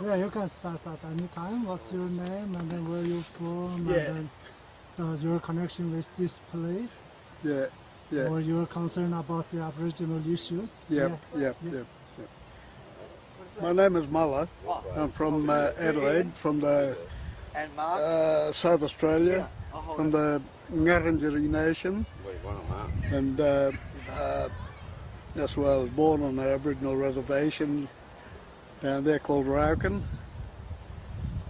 Yeah, you can start at any time. What's your name and then where you from Yeah. and then your connection with this place? Yeah, yeah, Or you're concerned about the Aboriginal issues? yep, yep, yep, yep. My name is Mulla. I'm from Adelaide, from the South Australia, from the Ngarrindjeri Nation, and that's where I was born, on the Aboriginal reservation down there called Rauken.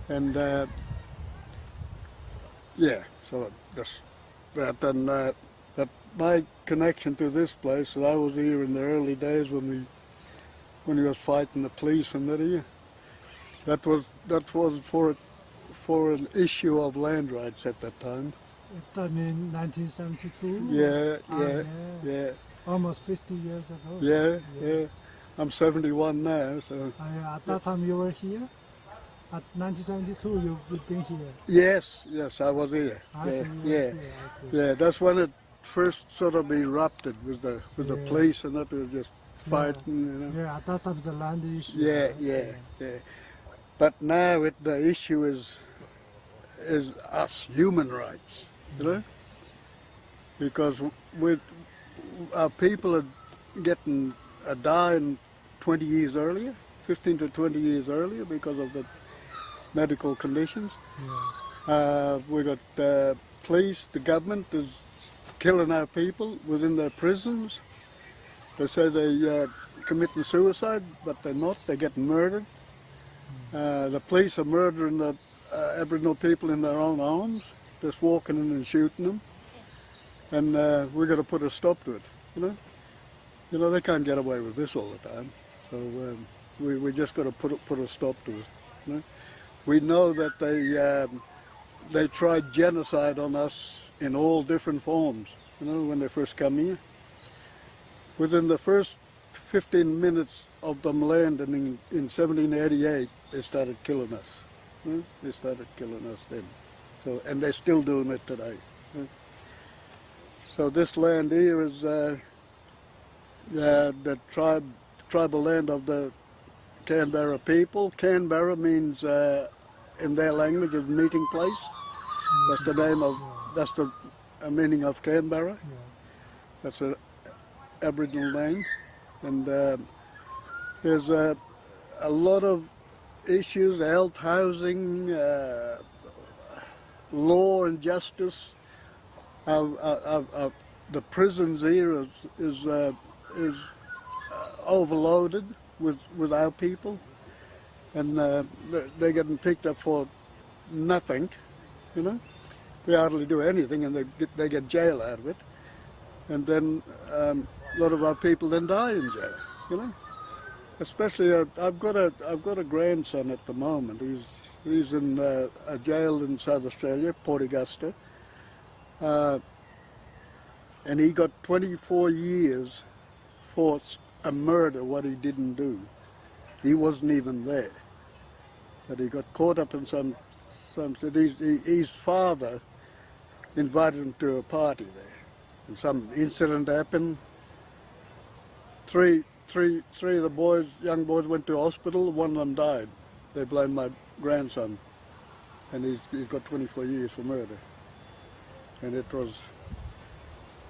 And yeah, so that's that. And that my connection to this place, I was here in the early days when he was fighting the police and that here. That was for an issue of land rights at that time. Done in 1972? Yeah, Ah, yeah. Almost 50 years ago. Yeah. I'm 71 now, so. At that time you were here? At 1972 you've been here? Yes, I was here. I see, Yeah. I see. Yeah, that's when it first sort of erupted with the Yeah. police, and that was just fighting, you know. Yeah, at that time the land issue. Yeah, right? yeah. But now the issue is us, human rights, you know, because our people are getting dying 20 years earlier, 15 to 20 years earlier because of the medical conditions. Yeah. We got police, the government is killing our people within their prisons. They say they're committing suicide, but they're not. They're getting murdered. The police are murdering the Aboriginal people in their own homes, just walking in and shooting them. And we've got to put a stop to it, you know. You know, they can't get away with this all the time. So we just got to put a stop to it, you know. We know that they tried genocide on us in all different forms, you know, when they first come here. Within the first 15 minutes of them landing in 1788, they started killing us. You know? They started killing us then. So, and they're still doing it today. You know? So this land here is the tribal land of the Canberra people. Canberra means, in their language, a meeting place. That's the name of, that's the meaning of Canberra. Yeah. That's an Aboriginal name. And there's a lot of issues, health, housing, law and justice. The prisons here is overloaded with our people, and they're getting picked up for nothing, you know. We hardly do anything, and they get jail out of it, and then a lot of our people then die in jail, you know. Especially, I've got a grandson at the moment. He's in a jail in South Australia, Port Augusta, and he got 24 years for a murder what he didn't do. He wasn't even there, but he got caught up in some. His father invited him to a party there, and some incident happened. Three of the young boys went to hospital. One of them died. They blamed my grandson, and he's got 24 years for murder. And it was,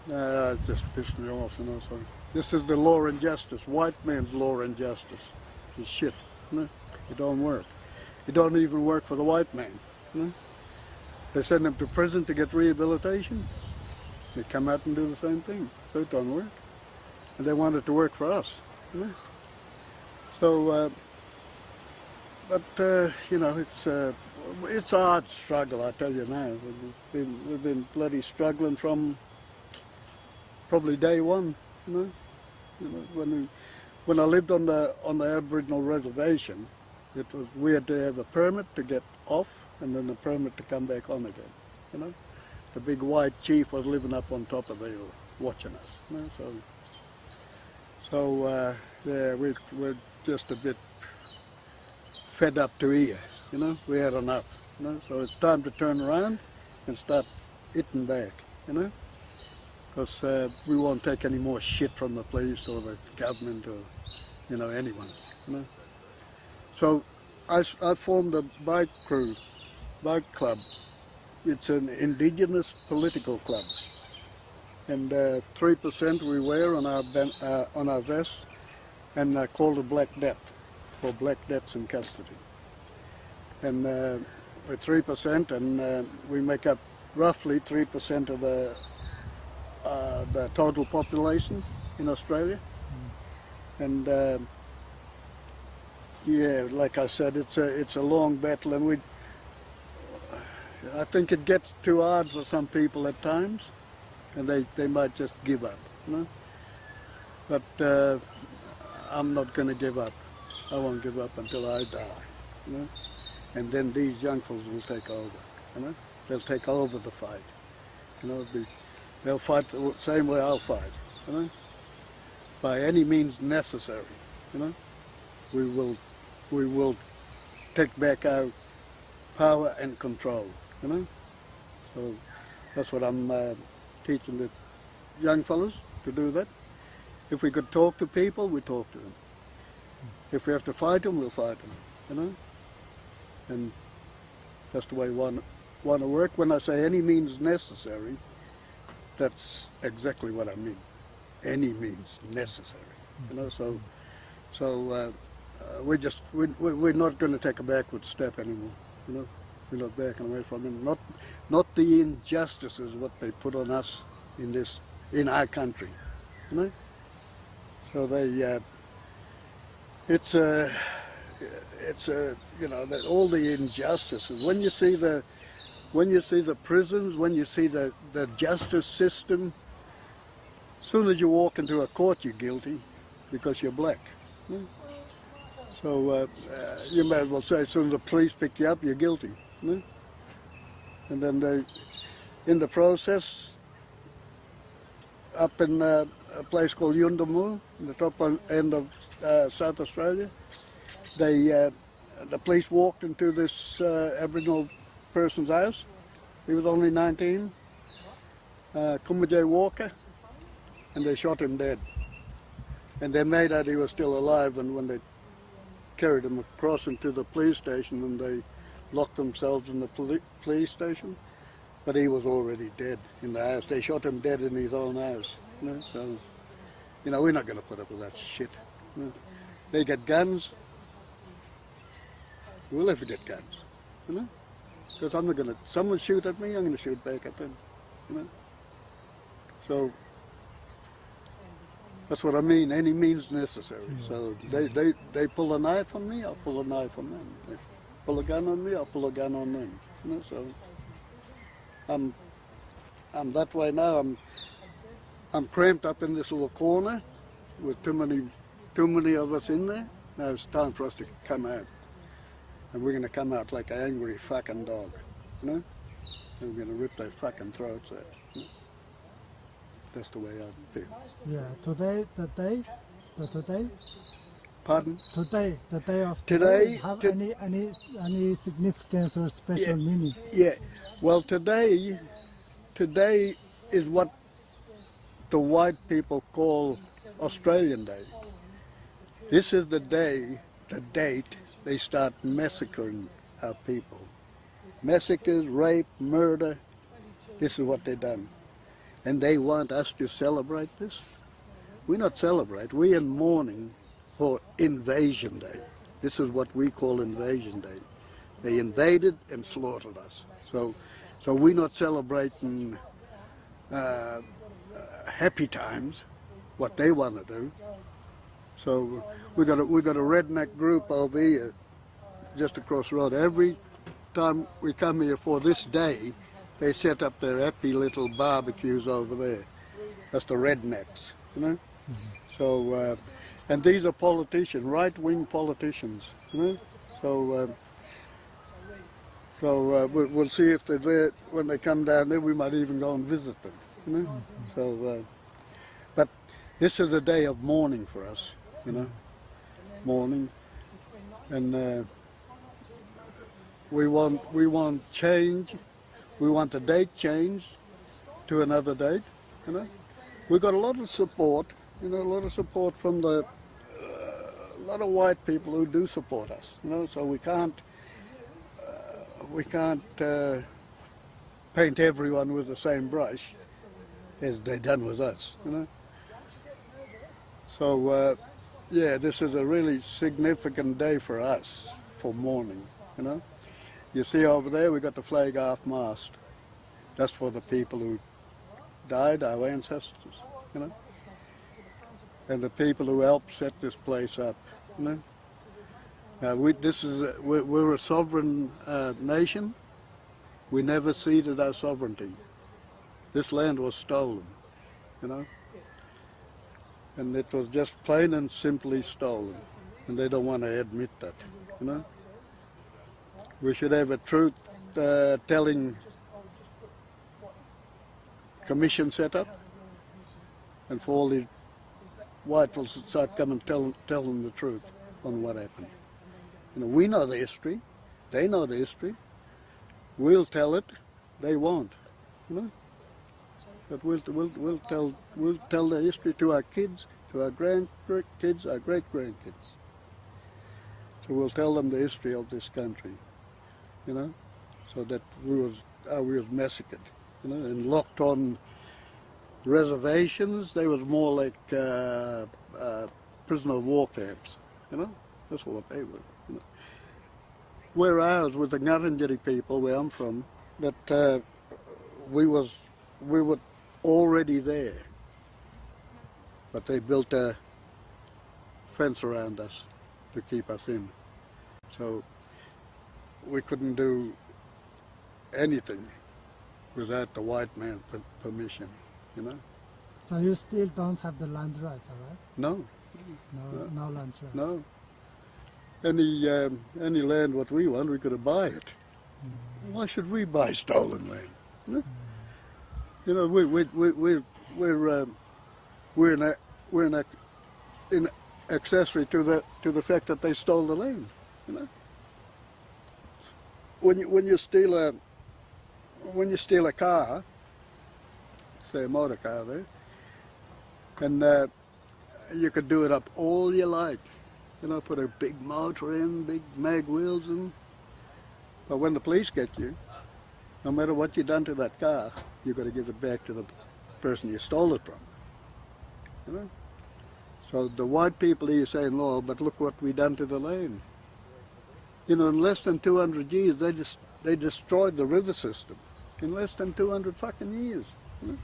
it just pissed me off, you know. So this is the law and justice, white man's law and justice. It's shit, you know. It don't work. It don't even work for the white man, you know. They send them to prison to get rehabilitation. They come out and do the same thing, so it don't work. And they want it to work for us, you know. So, but you know, it's a hard struggle, I tell you now. We've been bloody struggling from probably day one, you know. When I lived on the Aboriginal reservation, we had to have a permit to get off, and then a permit to come back on again, you know. The big white chief was living up on top of the hill, watching us, you know. So yeah, we're just a bit fed up to here, you know. We had enough, you know. So it's time to turn around and start hitting back, you know. Because we won't take any more shit from the police or the government or, you know, anyone, you know. So I formed a bike club. It's an indigenous political club, and 3% we wear on our vests, and called it Black Debt, for black debts in custody. And we're 3%, and we make up roughly 3% of the total population in Australia. And yeah, like I said, it's a long battle, and I think it gets too hard for some people at times, and they might just give up, you know. But I'm not going to give up. I won't give up until I die, you know. And then these young folks will take over, you know. They'll take over the fight, you know. They'll fight the same way I'll fight, you know. By any means necessary, you know. We will take back our power and control, you know. So that's what I'm teaching the young fellas, to do that. If we could talk to people, we talk to them. If we have to fight them, we'll fight them, you know. And that's the way we want to work. When I say any means necessary, that's exactly what I mean. Any means necessary, you know. So we're not going to take a backward step anymore, you know. We're not backing away from it. Not the injustices what they put on us in our country, you know. So it's you know, that all the injustices. When you see the prisons, when you see the justice system, as soon as you walk into a court, you're guilty because you're black. You know? So you may as well say, as soon as the police pick you up, you're guilty. You know? And then in the process, up in a place called Yundamu, in the top end of South Australia, the police walked into this Aboriginal person's house. He was only 19, Kumajay Walker, and they shot him dead. And they made out he was still alive, and when they carried him across into the police station, and they locked themselves in the police station, but he was already dead in the house. They shot him dead in his own house. You know? So, you know, we're not going to put up with that shit. You know? They get guns, we'll have to get guns, you know? Because I'm not going to, someone shoot at me, I'm going to shoot back at them, you know? So, that's what I mean, any means necessary. So they pull a knife on me, I'll pull a knife on them. They pull a gun on me, I'll pull a gun on them. You know, so I'm that way now. I'm cramped up in this little corner with too many of us in there. Now it's time for us to come out. And we're going to come out like an angry fucking dog, you know? And we're going to rip their fucking throats out. You know? That's the way I feel. Yeah, today, the day. Pardon? Today, the day of Today, have any significance or special meaning? Yeah. Well, today is what the white people call Australian Day. This is the day, the date, they start massacring our people. Massacres, rape, murder, this is what they've done. And they want us to celebrate this? We're not celebrate, we're in mourning for Invasion Day. This is what we call Invasion Day. They invaded and slaughtered us. So we're not celebrating happy times, what they want to do. So we got a redneck group over here, just across the road. Every time we come here for this day, they set up their happy little barbecues over there. That's the rednecks, you know. Mm-hmm. So, and these are politicians, right-wing politicians, you know. So we'll see if they're there when they come down there. We might even go and visit them, you know. Mm-hmm. So, but this is a day of mourning for us, you know, mourning, and we want change. We want the date changed to another date, you know. We got a lot of support, you know, a lot of support from the lot of white people who do support us, you know, so we can't paint everyone with the same brush as they done with us, you know. So, yeah, this is a really significant day for us, for mourning, you know. You see over there, we got the flag half-mast. That's for the people who died, our ancestors, you know. And the people who helped set this place up, you know. We're a sovereign nation. We never ceded our sovereignty. This land was stolen, you know. And it was just plain and simply stolen. And they don't want to admit that, you know. We should have a truth-telling commission set up, and for all the white people to start coming and tell them the truth on what happened. You know, we know the history, they know the history. We'll tell it, they won't, you know. But we'll tell the history to our kids, to our grandkids, our great-grandkids. So we'll tell them the history of this country, you know, so that we was massacred, you know, and locked on reservations. They was more like prisoner of war camps, you know. That's what they were, you know. Where ours with the Ngarrindjeri people, where I'm from, that we were already there, but they built a fence around us to keep us in. So we couldn't do anything without the white man's permission, you know. So you still don't have the land rights, all right? No. No land rights. No. Any land what we want, we could buy it. Why should we buy stolen land? You know, you know, we're an accessory to the fact that they stole the land. You know, when you steal a car, say a motor car there, and you could do it up all you like. You know, put a big motor in, big mag wheels in. But when the police get you, no matter what you've done to that car, you've got to give it back to the person you stole it from. You know? So the white people here saying, "Oh, but look what we done to the land." You know, in less than 200 years, they destroyed the river system. In less than 200 fucking years. You know?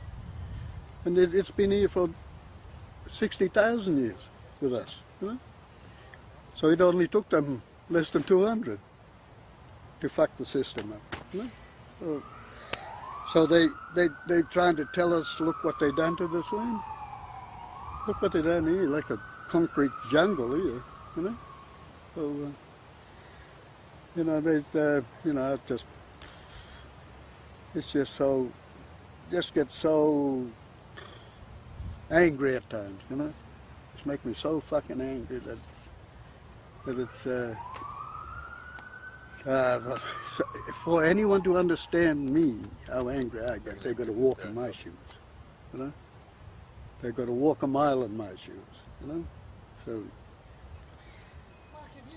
And it's been here for 60,000 years with us. You know? So it only took them less than 200 to fuck the system up. You know? So they trying to tell us, look what they done to this land. Look what they done here, like a concrete jungle here. You know. So you know, you know, it's just so, just get so angry at times. You know, it's make me so fucking angry that it's for anyone to understand me, how angry I get, they've got to walk in my shoes, you know. They've got to walk a mile in my shoes, you know. So,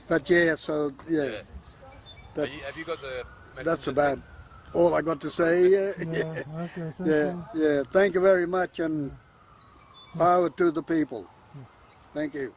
but yeah, so yeah. Have you got the message? That's about all I got to say. Yeah, okay, thank you. Yeah. Thank you very much, and power to the people. Thank you.